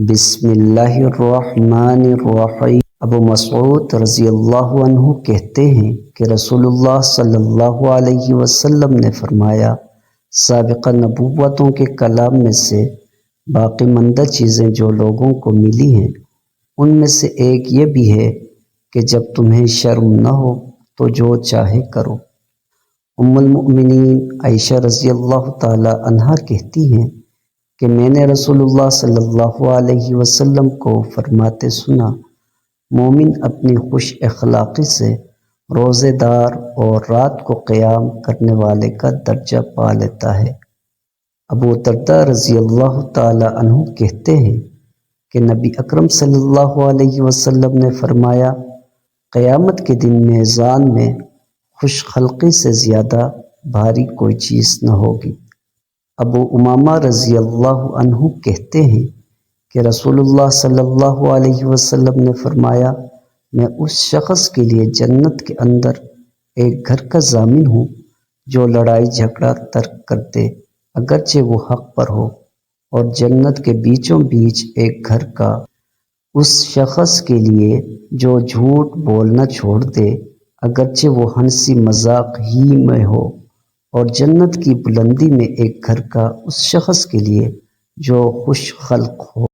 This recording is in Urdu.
بسم اللہ الرحمن الرحیم۔ ابو مسعود رضی اللہ عنہ کہتے ہیں کہ رسول اللہ صلی اللہ علیہ وسلم نے فرمایا، سابقہ نبوتوں کے کلام میں سے باقی ماندہ چیزیں جو لوگوں کو ملی ہیں، ان میں سے ایک یہ بھی ہے کہ جب تمہیں شرم نہ ہو تو جو چاہے کرو۔ ام المؤمنین عائشہ رضی اللہ تعالی عنہا کہتی ہیں کہ میں نے رسول اللہ صلی اللہ علیہ وسلم کو فرماتے سنا، مومن اپنی خوش اخلاقی سے روزے دار اور رات کو قیام کرنے والے کا درجہ پا لیتا ہے۔ ابو درداء رضی اللہ تعالی عنہ کہتے ہیں کہ نبی اکرم صلی اللہ علیہ وسلم نے فرمایا، قیامت کے دن میزان میں خوش خلقی سے زیادہ بھاری کوئی چیز نہ ہوگی۔ ابو امامہ رضی اللہ عنہ کہتے ہیں کہ رسول اللہ صلی اللہ علیہ وسلم نے فرمایا، میں اس شخص کے لیے جنت کے اندر ایک گھر کا ضامن ہوں جو لڑائی جھگڑا ترک کر دے اگرچہ وہ حق پر ہو، اور جنت کے بیچوں بیچ ایک گھر کا اس شخص کے لیے جو جھوٹ بولنا چھوڑ دے اگرچہ وہ ہنسی مذاق ہی میں ہو، اور جنت کی بلندی میں ایک گھر کا اس شخص کے لیے جو خوش خلق ہو۔